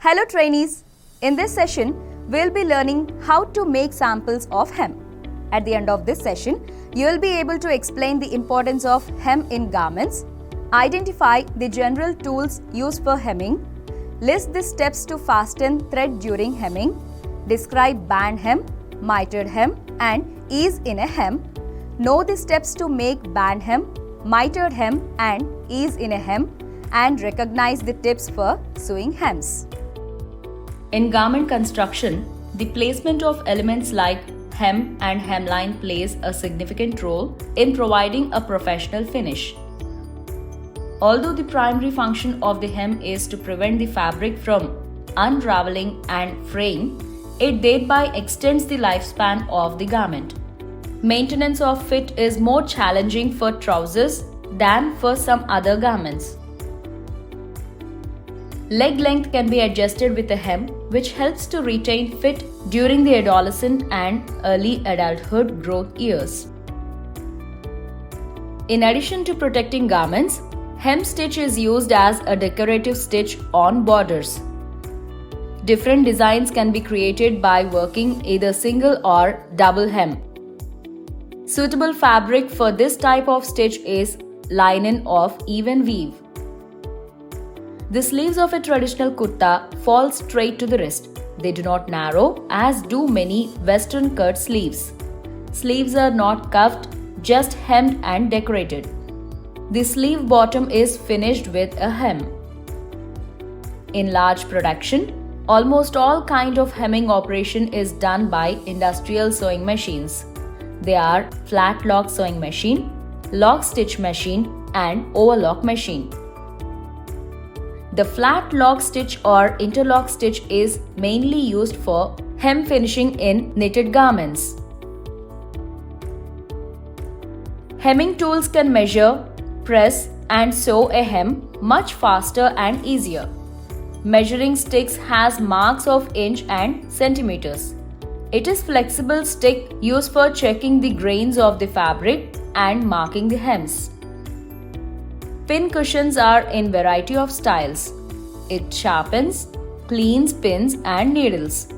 Hello trainees, in this session we'll be learning how to make samples of hem. At the end of this session, you'll be able to explain the importance of hem in garments, identify the general tools used for hemming, list the steps to fasten thread during hemming, describe band hem, mitered hem and ease in a hem, know the steps to make band hem, mitered hem and ease in a hem, and recognize the tips for sewing hems. In garment construction, the placement of elements like hem and hemline plays a significant role in providing a professional finish. Although the primary function of the hem is to prevent the fabric from unraveling and fraying, it thereby extends the lifespan of the garment. Maintenance of fit is more challenging for trousers than for some other garments. Leg length can be adjusted with a hem, which helps to retain fit during the adolescent and early adulthood growth years. In addition to protecting garments, hem stitch is used as a decorative stitch on borders. Different designs can be created by working either single or double hem. Suitable fabric for this type of stitch is linen of even weave. The sleeves of a traditional kurta fall straight to the wrist. They do not narrow as do many western cut sleeves. Sleeves are not cuffed, just hemmed and decorated. The sleeve bottom is finished with a hem. In large production, almost all kind of hemming operation is done by industrial sewing machines. They are flat lock sewing machine, lock stitch machine and overlock machine. The flat lock stitch or interlock stitch is mainly used for hem finishing in knitted garments. Hemming tools can measure, press and sew a hem much faster and easier. Measuring sticks has marks of inch and centimeters. It is flexible stick used for checking the grains of the fabric and marking the hems. Pin cushions are in variety of styles. It sharpens, cleans pins and needles.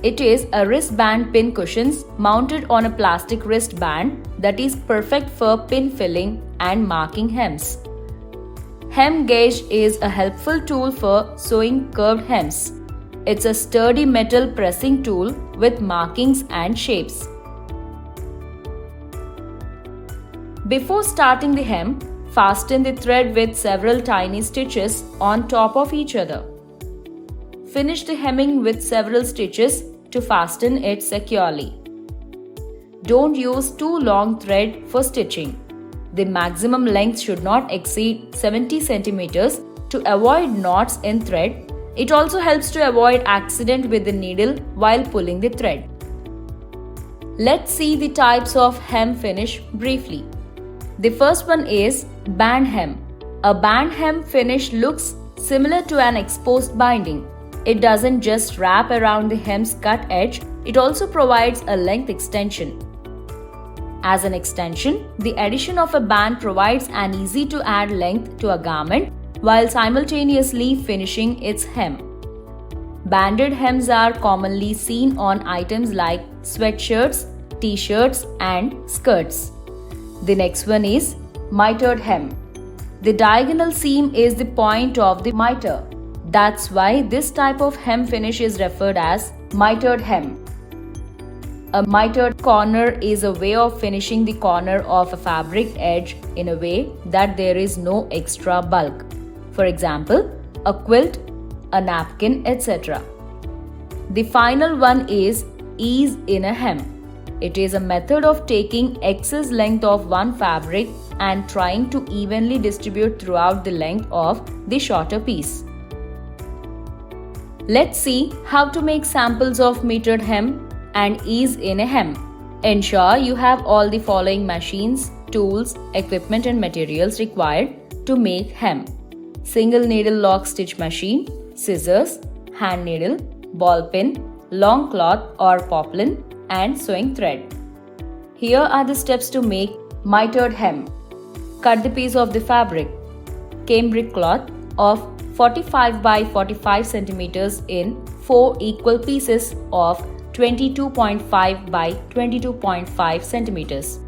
It is a wristband pin cushions mounted on a plastic wristband that is perfect for pin filling and marking hems. Hem gauge is a helpful tool for sewing curved hems. It's a sturdy metal pressing tool with markings and shapes. Before starting the hem, fasten the thread with several tiny stitches on top of each other. Finish the hemming with several stitches to fasten it securely. Don't use too long thread for stitching. The maximum length should not exceed 70 cm to avoid knots in thread. It also helps to avoid accident with the needle while pulling the thread. Let's see the types of hem finish briefly. The first one is band hem. A band hem finish looks similar to an exposed binding. It doesn't just wrap around the hem's cut edge, it also provides a length extension. As an extension, the addition of a band provides an easy to add length to a garment while simultaneously finishing its hem. Banded hems are commonly seen on items like sweatshirts, t-shirts and skirts. The next one is mitered hem. The diagonal seam is the point of the miter. That's why this type of hem finish is referred as mitered hem. A mitered corner is a way of finishing the corner of a fabric edge in a way that there is no extra bulk. For example, a quilt, a napkin, etc. The final one is ease in a hem. It is a method of taking excess length of one fabric and trying to evenly distribute throughout the length of the shorter piece. Let's see how to make samples of metered hem and ease in a hem. Ensure you have all the following machines, tools, equipment and materials required to make hem. Single needle lock stitch machine, scissors, hand needle, ball pin, long cloth or poplin and sewing thread. Here are the steps to make mitered hem. Cut the piece of the fabric. Cambric cloth of 45 by 45 centimeters in 4 equal pieces of 22.5 by 22.5 centimeters.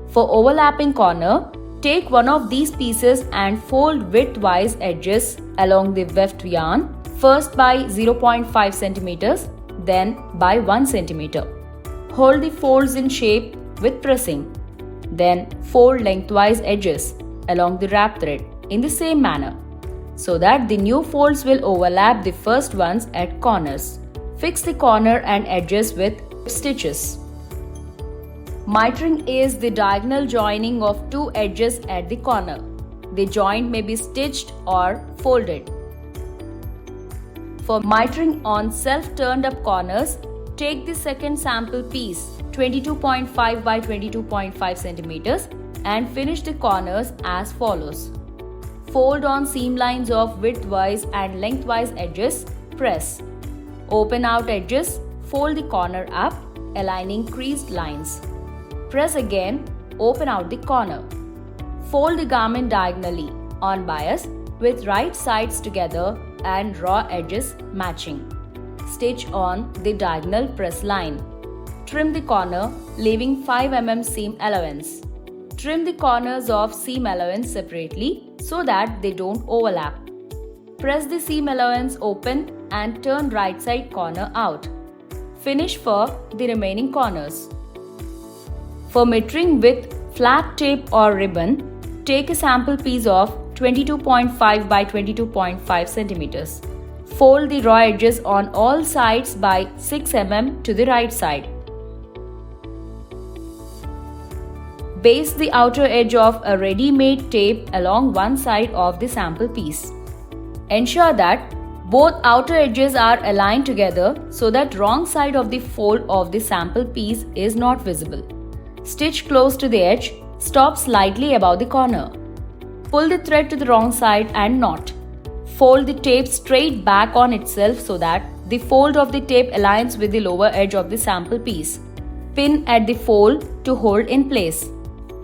For overlapping corner, take one of these pieces and fold widthwise edges along the weft yarn, first by 0.5 centimeters, then by 1 centimeter. Hold the folds in shape with pressing. Then fold lengthwise edges along the wrap thread in the same manner, so that the new folds will overlap the first ones at corners. Fix the corner and edges with stitches. Mitring is the diagonal joining of two edges at the corner. The joint may be stitched or folded. For mitring on self-turned up corners, take the second sample piece 22.5 by 22.5 centimeters and finish the corners as follows. Fold on seam lines of widthwise and lengthwise edges, press. Open out edges, fold the corner up, aligning creased lines. Press again, open out the corner. Fold the garment diagonally, on bias, with right sides together and draw edges matching. Stitch on the diagonal press line. Trim the corner, leaving 5 mm seam allowance. Trim the corners of seam allowance separately so that they don't overlap. Press the seam allowance open and turn right side corner out. Finish for the remaining corners. For mitring with flat tape or ribbon, take a sample piece of 22.5 by 22.5 centimeters. Fold the raw edges on all sides by 6 mm to the right side. Base the outer edge of a ready-made tape along one side of the sample piece. Ensure that both outer edges are aligned together so that wrong side of the fold of the sample piece is not visible. Stitch close to the edge, stop slightly above the corner. Pull the thread to the wrong side and knot. Fold the tape straight back on itself so that the fold of the tape aligns with the lower edge of the sample piece. Pin at the fold to hold in place.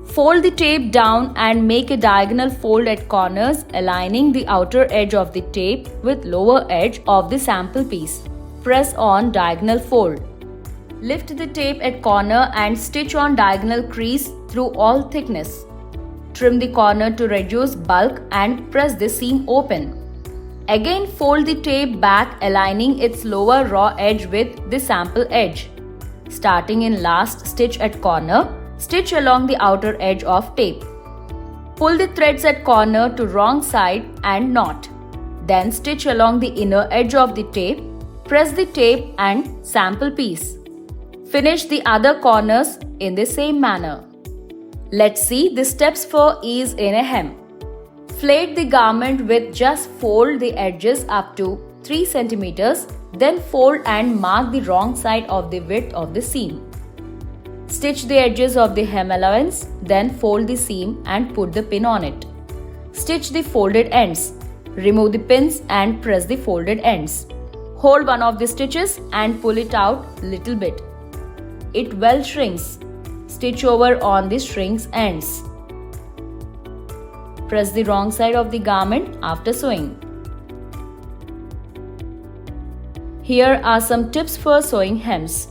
Fold the tape down and make a diagonal fold at corners, aligning the outer edge of the tape with lower edge of the sample piece. Press on diagonal fold. Lift the tape at corner and stitch on diagonal crease through all thickness. Trim the corner to reduce bulk and press the seam open. Again fold the tape back, aligning its lower raw edge with the sample edge. Starting in last stitch at corner, stitch along the outer edge of tape. Pull the threads at corner to wrong side and knot. Then stitch along the inner edge of the tape. Press the tape and sample piece. Finish the other corners in the same manner. Let's see the steps for ease in a hem. Flate the garment with just fold the edges up to 3 centimeters, then fold and mark the wrong side of the width of the seam. Stitch the edges of the hem allowance, then fold the seam and put the pin on it. Stitch the folded ends. Remove the pins and press the folded ends. Hold one of the stitches and pull it out little bit. It well shrinks. Stitch over on the shrinks ends. Press the wrong side of the garment after sewing. Here are some tips for sewing hems.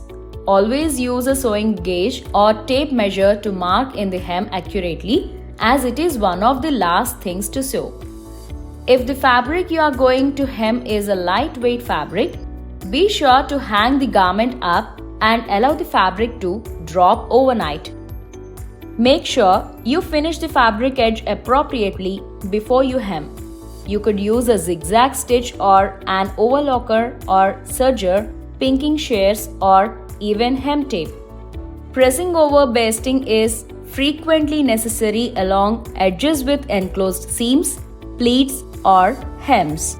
Always use a sewing gauge or tape measure to mark in the hem accurately, as it is one of the last things to sew. If the fabric you are going to hem is a lightweight fabric, be sure to hang the garment up and allow the fabric to drop overnight. Make sure you finish the fabric edge appropriately before you hem. You could use a zigzag stitch or an overlocker or serger, pinking shears or even hem tape. Pressing over basting is frequently necessary along edges with enclosed seams, pleats or hems.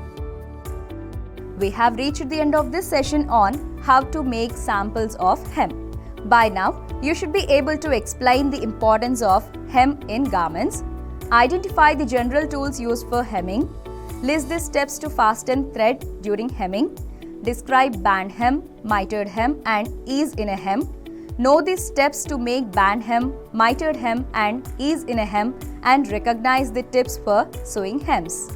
We have reached the end of this session on how to make samples of hem. By now, you should be able to explain the importance of hem in garments, identify the general tools used for hemming, list the steps to fasten thread during hemming, describe band hem, mitered hem and ease in a hem, know the steps to make band hem, mitered hem and ease in a hem, and recognize the tips for sewing hems.